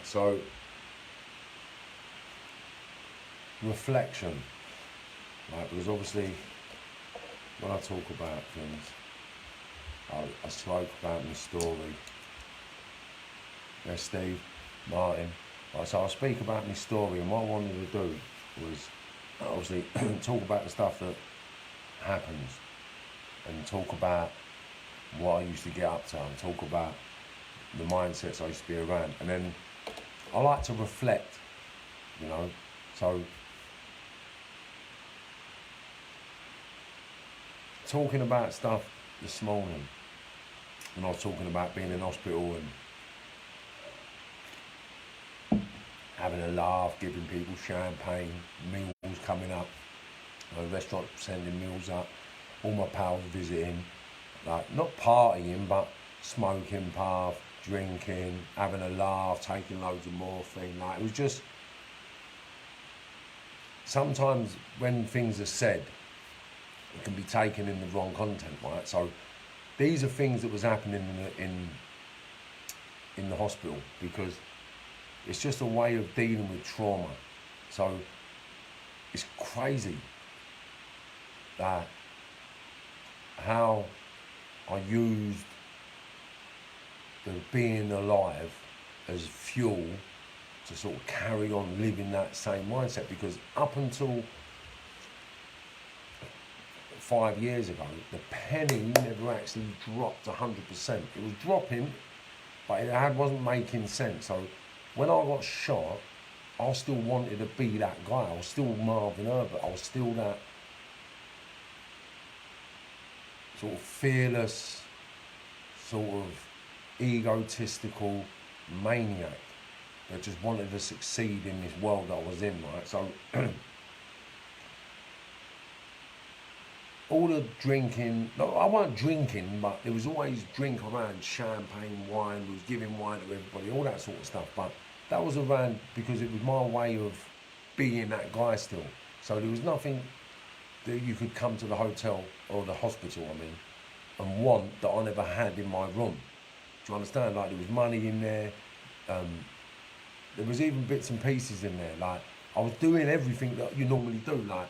So, reflection, right? Because obviously, when I talk about things, I spoke about my story. Yes, Steve, Martin. Right, so I'll speak about my story, and what I wanted to do was obviously talk about the stuff that happens, and talk about what I used to get up to, and talk about the mindsets I used to be around, and then I like to reflect, you know. So talking about stuff this morning, when I was talking about being in hospital and having a laugh, giving people champagne, meals coming up, restaurant sending meals up, all my pals visiting, like not partying but smoking path, drinking, having a laugh, taking loads of morphine. Like, it was just, sometimes when things are said, it can be taken in the wrong content, right? So these are things that was happening in the hospital, because it's just a way of dealing with trauma. So it's crazy that how I used the being alive as fuel to sort of carry on living that same mindset, because up until 5 years ago, the penny never actually dropped 100%. It was dropping, but it wasn't making sense. So when I got shot, I still wanted to be that guy. I was still Marvin Herbert. I was still that sort of fearless, sort of egotistical maniac that just wanted to succeed in this world that I was in, right? So all the drinking, no, I wasn't drinking, but there was always drink around, champagne, wine, we was giving wine to everybody, all that sort of stuff. But that was around because it was my way of being that guy still. So there was nothing that you could come to the hotel, or the hospital, I mean, and want that I never had in my room. Do you understand? Like, there was money in there. There was even bits and pieces in there. Like, I was doing everything that you normally do. Like,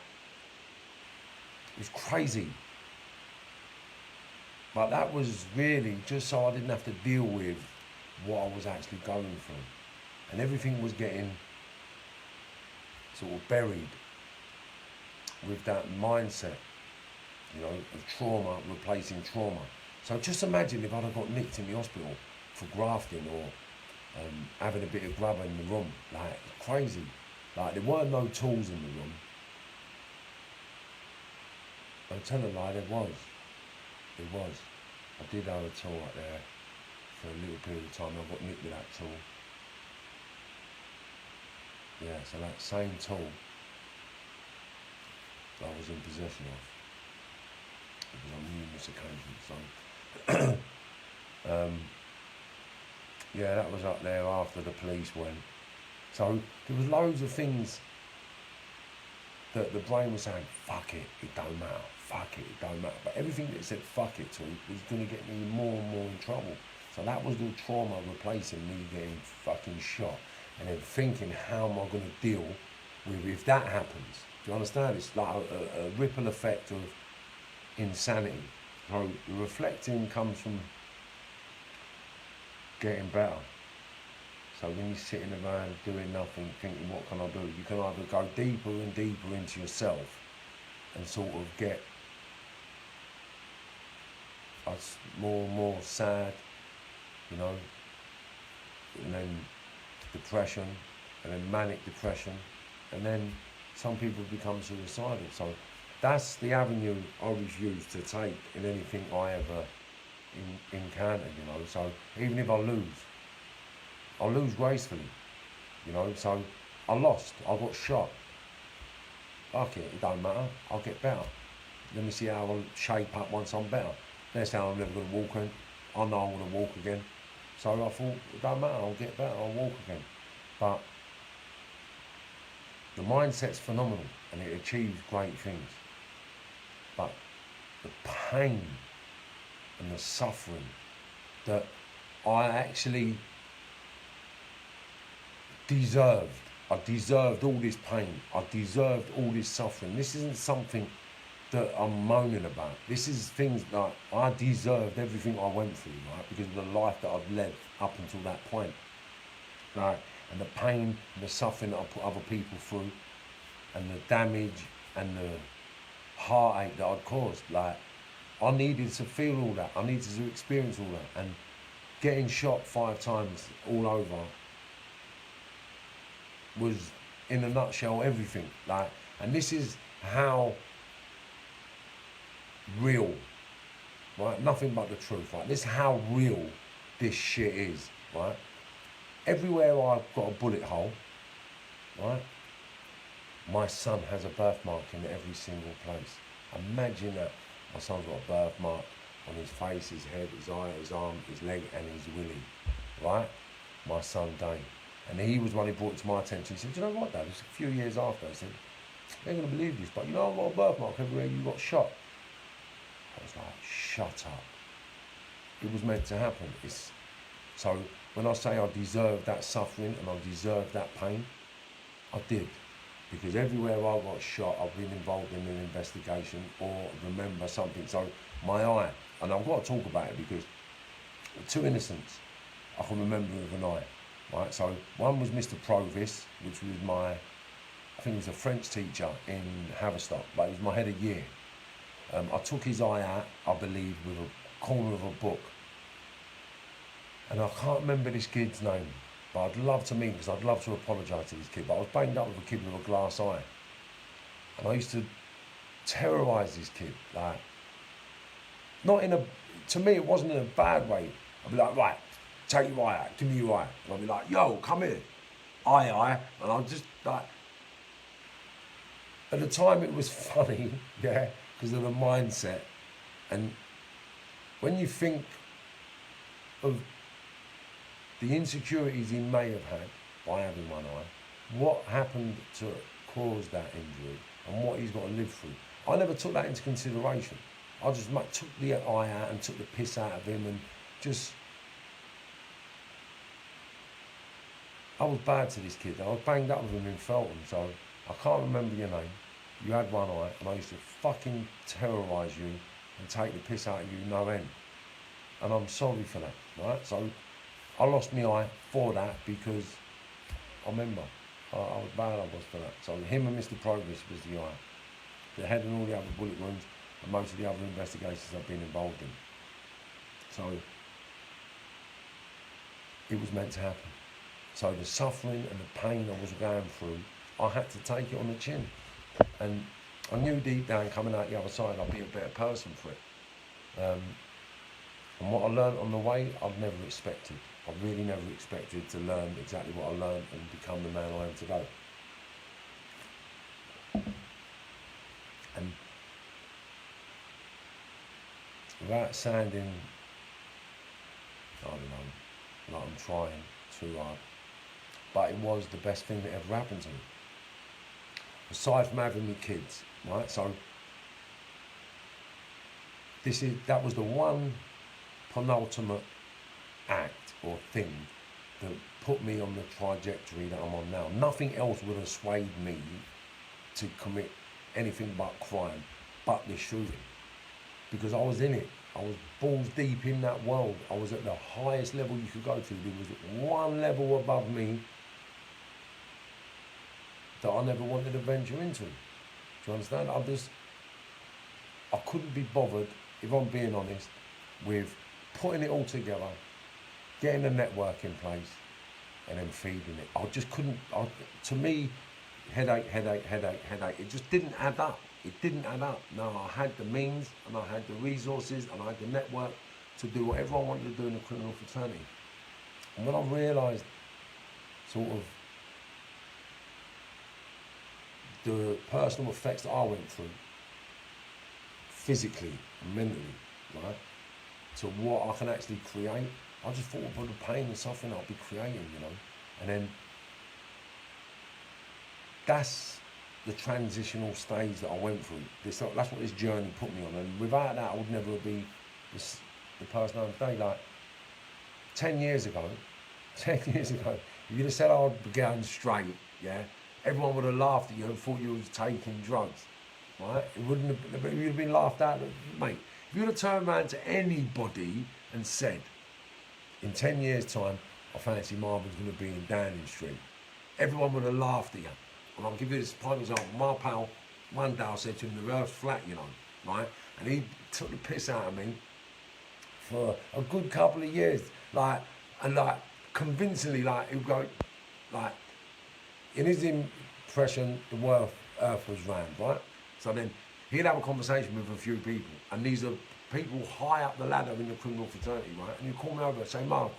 it was crazy. But that was really just so I didn't have to deal with what I was actually going through. And everything was getting sort of buried with that mindset, you know, of trauma replacing trauma. So just imagine if I'd have got nicked in the hospital for grafting, or having a bit of grubber in the room. Like, crazy. Like, there weren't no tools in the room. I'll tell a lie, there was. There was. I did have a tool up there for a little period of time. I got nicked with that tool. Yeah, so that same tool I was in possession of, because on numerous occasions. So, yeah, that was up there after the police went. So there was loads of things that the brain was saying, fuck it, it don't matter, fuck it, it don't matter. But everything that said fuck it to was going to get me more and more in trouble. So that was the trauma replacing me getting fucking shot. And then thinking, how am I going to deal with if that happens? Do you understand? It's like a ripple effect of insanity. So reflecting comes from getting better. So when you're sitting around doing nothing, thinking, what can I do? You can either go deeper and deeper into yourself and sort of get more and more sad, you know, and then depression, and then manic depression, and then some people become suicidal. So that's the avenue I refuse to take in anything I ever encounter, you know. So even if I'll lose gracefully, you know. So I lost, I got shot. Fuck it, it don't matter, I'll get better. Let me see how I'll shape up once I'm better. Next time I'm never going to walk in, I know I'm going to walk again. So I thought, it don't matter, I'll get better, I'll walk again. But the mindset's phenomenal and it achieves great things. But the pain and the suffering that I actually deserved. I deserved all this pain. I deserved all this suffering. This isn't something that I'm moaning about. This is things like I deserved everything I went through, right? Because of the life that I've led up until that point. Right? And the pain and the suffering that I put other people through, and the damage and the heartache that I'd caused. Like, I needed to feel all that. I needed to experience all that. And getting shot 5 times all over was, in a nutshell, everything. Like, and this is how real, right? Nothing but the truth, right? This is how real this shit is, right? Everywhere I've got a bullet hole, right? My son has a birthmark in every single place. Imagine that. My son's got a birthmark on his face, his head, his eye, his arm, his leg, and his willy, right? My son Dane. And he was one who brought it to my attention. He said, "Do you know what, Dad?" It was a few years after. I said, "You ain't gonna believe this, but you know I've got a birthmark everywhere you got shot." I was like, shut up. It was meant to happen. So when I say I deserved that suffering and I deserved that pain, I did. Because everywhere I got shot, I've been involved in an investigation or remember something. So my eye, and I've got to talk about it because 2 innocents I can remember with an eye, right? So one was Mr. Provis, which was I think he was a French teacher in Haverstock, but he was my head of year. I took his eye out, I believe, with a corner of a book. And I can't remember this kid's name, but I'd love to meet him because I'd love to apologise to this kid. But I was banged up with a kid with a glass eye. And I used to terrorise this kid. Like, not in a, to me it wasn't in a bad way. I'd be like, "Right, take your eye out, give me your eye." And I'd be like, "Yo, come here, eye." And I'd just like, at the time it was funny, yeah, because of the mindset. And when you think of the insecurities he may have had by having one eye, what happened to cause that injury, and what he's got to live through, I never took that into consideration. I just took the eye out and took the piss out of him, and just, I was bad to this kid. I was banged up with him in Felton, so I can't remember your name. You had one eye, and I used to fucking terrorise you and take the piss out of you no end. And I'm sorry for that, right? So I lost my eye for that because I remember how bad I was for that. So him and Mr. Provis was the eye. The head and all the other bullet wounds and most of the other investigations I've been involved in. So it was meant to happen. So the suffering and the pain I was going through, I had to take it on the chin. And I knew deep down coming out the other side I'd be a better person for it. And what I learned on the way, I've never expected. I really never expected to learn exactly what I learned and become the man I am today. And without sounding, I don't know, like I'm trying too hard, but it was the best thing that ever happened to me. Aside from having me kids, right? So that was the one penultimate act or thing that put me on the trajectory that I'm on now. Nothing else would have swayed me to commit anything but crime, but this shooting. Because I was in it. I was balls deep in that world. I was at the highest level you could go to. There was one level above me that I never wanted to venture into. Do you understand? I couldn't be bothered, if I'm being honest, with putting it all together, getting a network in place, and then feeding it. I just couldn't, to me, headache. It just didn't add up. It didn't add up. No, I had the means, and I had the resources, and I had the network to do whatever I wanted to do in the criminal fraternity. And when I realised sort of the personal effects that I went through, physically and mentally, right, to what I can actually create, I just thought about the pain and suffering I'll be creating, you know. And then that's the transitional stage that I went through. That's what this journey put me on. And without that, I would never be the person I am today. Like 10 years ago, If you'd have said I was going straight, yeah, everyone would have laughed at you and thought you was taking drugs, right? It wouldn't have, you'd have been laughed at, mate. If you would have turned around to anybody and said, in 10 years' time, I fancy Marvin's going to be in Downing Street, everyone would have laughed at you. And I'll give you this prime example. My pal, one day I said to him, the earth's flat, you know, right? And he took the piss out of me for a good couple of years, like, and like convincingly, like, he'd go, like, in his impression, the earth was round, right? So then he'd have a conversation with a few people, and these are people high up the ladder in the criminal fraternity, right? And he'd call me over and say, Marv,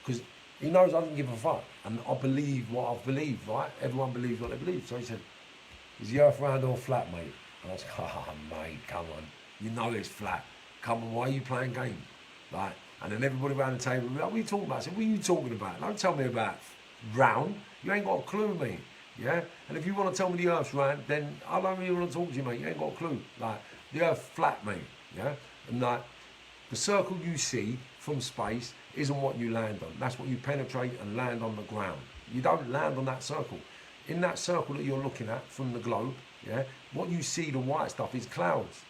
because he knows I don't give a fuck, and I believe what I've believed, right? Everyone believes what they believe. So he said, is the earth round or flat, mate? And I was like, oh, mate, come on. You know it's flat. Come on, why are you playing games? Like, and then everybody around the table, what are you talking about? I said, what are you talking about? Don't tell me about round. You ain't got a clue, mate. Yeah? And if you want to tell me the earth's round, then I don't really want to talk to you, mate. You ain't got a clue. Like, the earth's flat, mate. Yeah? And like, the circle you see from space isn't what you land on. That's what you penetrate and land on the ground. You don't land on that circle. In that circle that you're looking at from the globe, yeah, what you see, the white stuff, is clouds.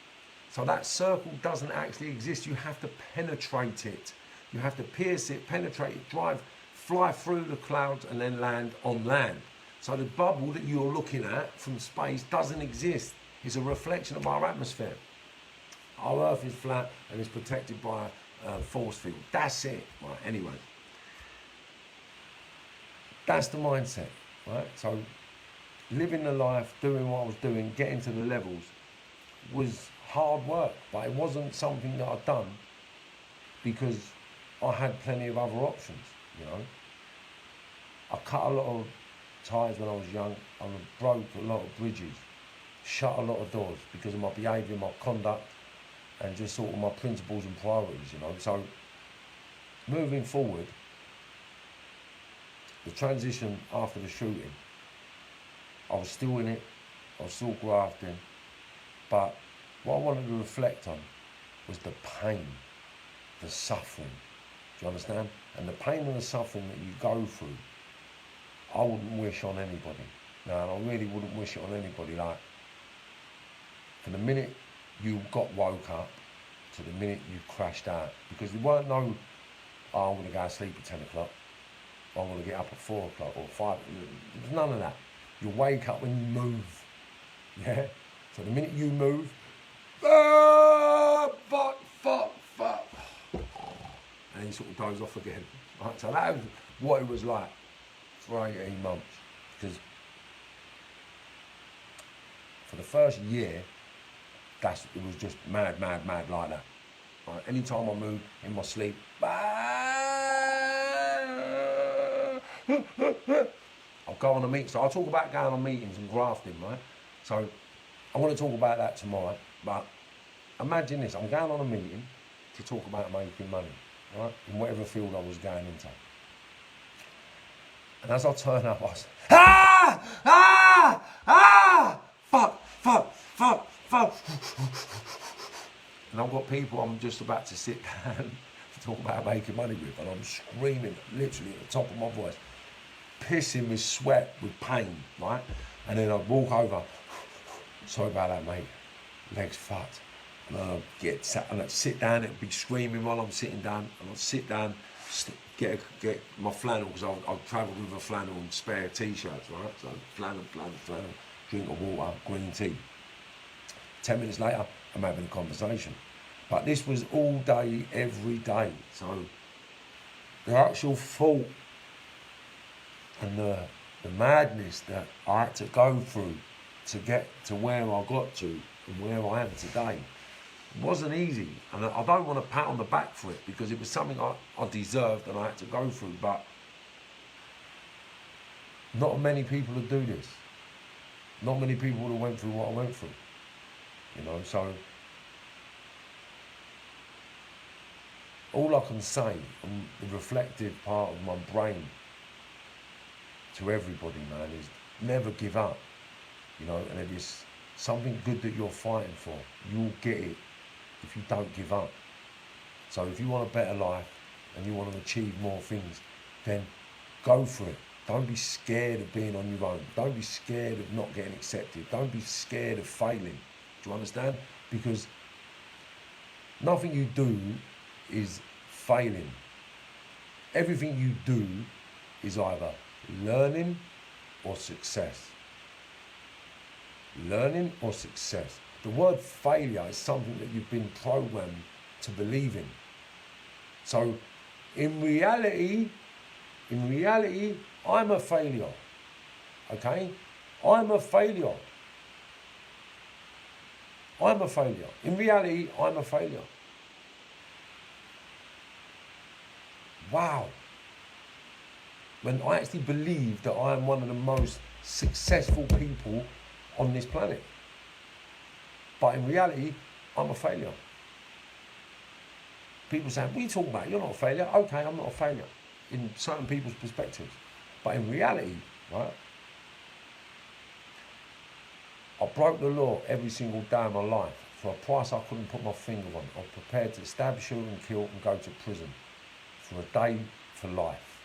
So that circle doesn't actually exist. You have to penetrate it. You have to pierce it, penetrate it, fly through the clouds and then land on land. So the bubble that you're looking at from space doesn't exist. It's a reflection of our atmosphere. Our Earth is flat and it's protected by a force field. That's it. Right, anyway. That's the mindset, right? So living the life, doing what I was doing, getting to the levels was hard work, but it wasn't something that I'd done because I had plenty of other options, you know. I cut a lot of ties when I was young. I broke a lot of bridges, shut a lot of doors because of my behaviour, my conduct, and just sort of my principles and priorities, you know. So moving forward, the transition after the shooting, I was still in it, I was still grafting, but what I wanted to reflect on was the pain, the suffering. Do you understand? And the pain and the suffering that you go through, I wouldn't wish on anybody. No, I really wouldn't wish it on anybody. Like, from the minute you got woke up to the minute you crashed out, because there weren't no, oh, I'm going to go to sleep at 10 o'clock, I'm going to get up at 4 o'clock or 5. There's none of that. You wake up when you move. Yeah? So the minute you move, fuck. And he sort of goes off again. Right? So that was what it was like for 18 months. Because for the first year, it was just mad like that. Right? Anytime I moved in my sleep, I'll go on a meeting. So I'll talk about going on meetings and grafting, right? So I want to talk about that tomorrow, but imagine this, I'm going on a meeting to talk about making money, right? In whatever field I was going into. And as I turn up, I was, fuck. And I've got people I'm just about to sit down to talk about making money with, and I'm screaming literally at the top of my voice, pissing with sweat, with pain, right? And then I'd walk over, sorry about that, mate, legs fucked. And I'd sit down, it'd be screaming while I'm sitting down, and I'd sit down, get my flannel, because I'd travel with a flannel and spare t-shirts, right? So flannel, drink of water, green tea. 10 minutes later, I'm having a conversation. But this was all day, every day. So the actual thought and the madness that I had to go through to get to where I got to and where I am today wasn't easy. And I don't want to pat on the back for it, because it was something I deserved and I had to go through. But not many people would do this. Not many people would have went through what I went through. You know, so all I can say, and the reflective part of my brain to everybody, man, is never give up. You know, and if it's something good that you're fighting for, you'll get it if you don't give up. So if you want a better life and you want to achieve more things, then Go for it. Don't be scared of being on your own. Don't be scared of not getting accepted. Don't be scared of failing. Do you understand? Because nothing you do is failing. Everything you do is either learning or success. Learning or success. The word failure is something that you've been programmed to believe in. So in reality, I'm a failure. Okay? I'm a failure. I'm a failure. In reality, I'm a failure. Wow. When I actually believe that I am one of the most successful people on this planet. But in reality, I'm a failure. People say, what are you talking about? You're not a failure. Okay, I'm not a failure in certain people's perspectives. But in reality, right, I broke the law every single day of my life for a price I couldn't put my finger on. I'm prepared to stab, shoot and kill and go to prison for a day for life.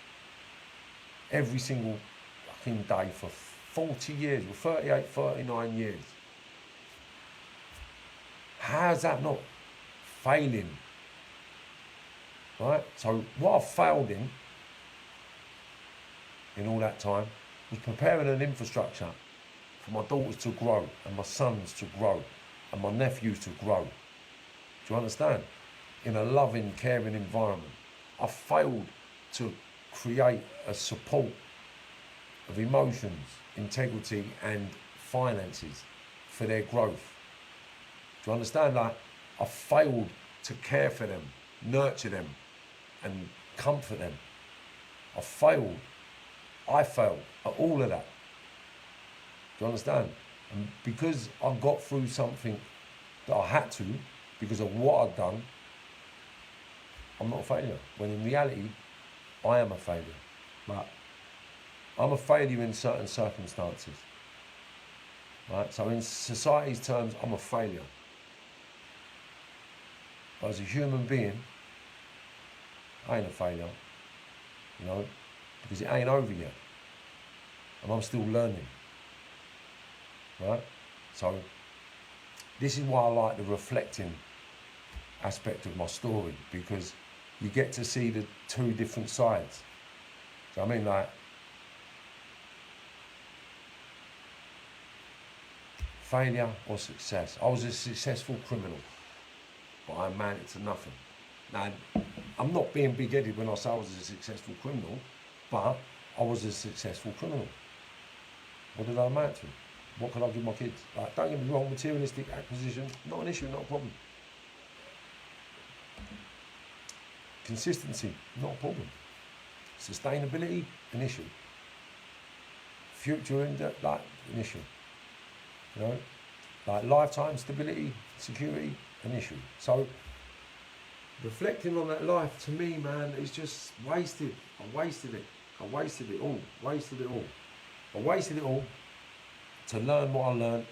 Every single fucking day for 40 years, or 38, 39 years. How's that not failing? Right? So what I failed in all that time was preparing an infrastructure for my daughters to grow and my sons to grow and my nephews to grow. Do you understand? In a loving, caring environment. I failed to create a support of emotions, integrity and finances for their growth. Do you understand that? I failed to care for them, nurture them and comfort them. I failed at all of that. Do you understand? And because I got through something that I had to, because of what I'd done, I'm not a failure. When in reality, I am a failure. But I'm a failure in certain circumstances. Right? So in society's terms, I'm a failure. But as a human being, I ain't a failure. You know, because it ain't over yet. And I'm still learning. Right? So this is why I like the reflecting aspect of my story, because you get to see the two different sides. So I mean, like, failure or success. I was a successful criminal, but I amounted to nothing. Now, I'm not being big-headed when I say I was a successful criminal, but I was a successful criminal. What did I amount to? What could I give my kids? Like, don't get me wrong, materialistic acquisition, not an issue, not a problem. Consistency, not a problem. Sustainability, an issue. Future, like, an issue. You know, like lifetime stability, security, an issue. So, reflecting on that life, to me, man, is just wasted. I wasted it all. I wasted it all to learn what I learned,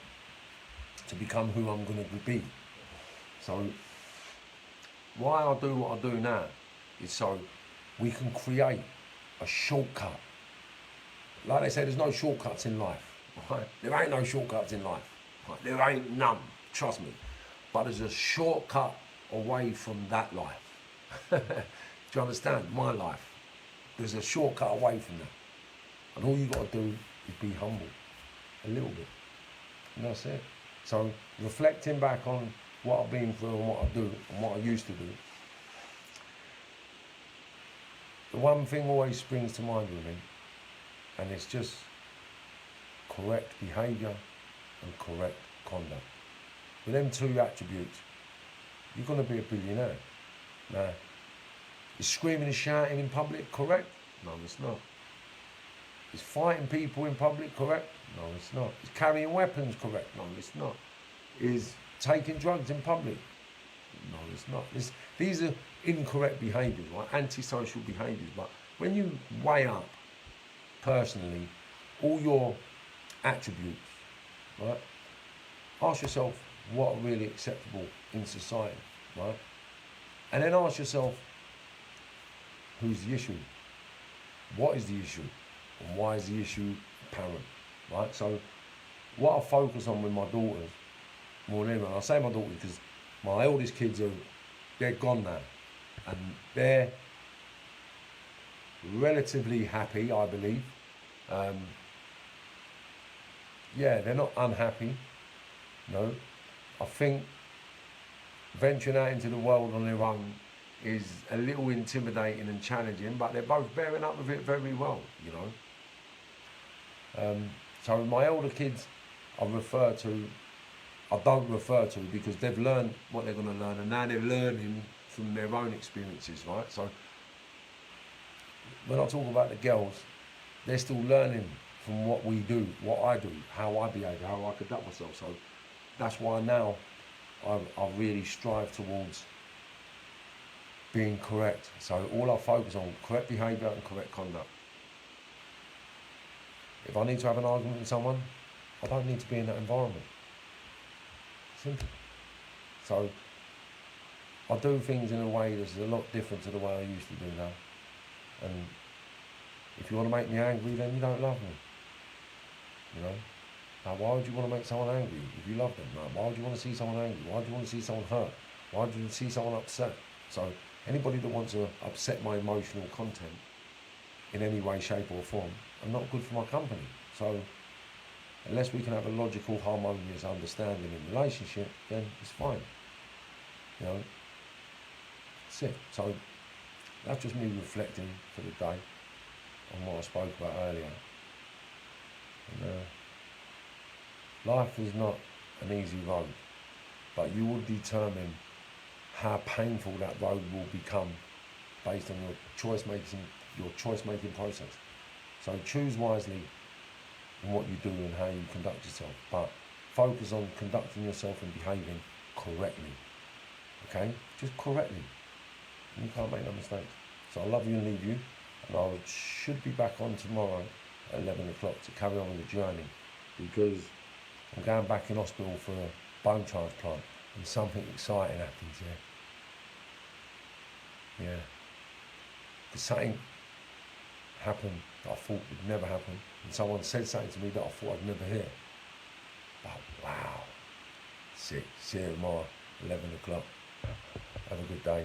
to become who I'm going to be. So, why I do what I do now is so we can create a shortcut. Like they say, there's no shortcuts in life. Right? There ain't no shortcuts in life. Right? There ain't none, trust me. But there's a shortcut away from that life. Do you understand? My life. There's a shortcut away from that. And all you got to do is be humble. A little bit. And that's it. So reflecting back on what I've been through and what I do and what I used to do, the one thing always springs to mind with me, and it's just correct behaviour and correct conduct. With them two attributes, you're going to be a billionaire. Now, is screaming and shouting in public correct? No, it's not. Is fighting people in public correct? No, it's not. Is carrying weapons correct? No, it's not. Is taking drugs in public? No, it's not. These are incorrect behaviours, right? Antisocial behaviours. But when you weigh up, personally, all your attributes, right? Ask yourself what are really acceptable in society, right? And then ask yourself, who's the issue? what is the issue and why is the issue apparent, right? So what I focus on with my daughters more than anyone, I say my daughters because my eldest kids they're gone now, and they're relatively happy, I believe. Yeah, they're not unhappy. No, I think venturing out into the world on their own is a little intimidating and challenging, but they're both bearing up with it very well, you know. So my older kids, I don't refer to because they've learned what they're going to learn, and now they're learning from their own experiences, right? So when I talk about the girls, they're still learning from what we do, what I do, how I behave, how I conduct myself. So that's why now I really strive towards being correct. So all I focus on, correct behaviour and correct conduct. If I need to have an argument with someone, I don't need to be in that environment. Simple. So I do things in a way that's a lot different to the way I used to do now. And if you want to make me angry, then you don't love me. You know? Now, why would you want to make someone angry if you love them? Like, why would you want to see someone angry? Why do you want to see someone hurt? Why do you see someone upset? So anybody that wants to upset my emotional content in any way, shape or form are not good for my company. So unless we can have a logical, harmonious understanding in relationship, then it's fine. You know, that's it. So that's just me reflecting for the day on what I spoke about earlier. And, life is not an easy road, but you will determine how painful that road will become based on your choice making process. So choose wisely in what you do and how you conduct yourself, but focus on conducting yourself and behaving correctly. Okay? Just correctly. You can't make no mistakes. So I love you and leave you, and I should be back on tomorrow at 11 o'clock to carry on with the journey, because I'm going back in hospital for a bone transplant and something exciting happens, yeah. Because something happened that I thought would never happen, and someone said something to me that I thought I'd never hear. But wow, sick. See you tomorrow, 11 o'clock. Have a good day.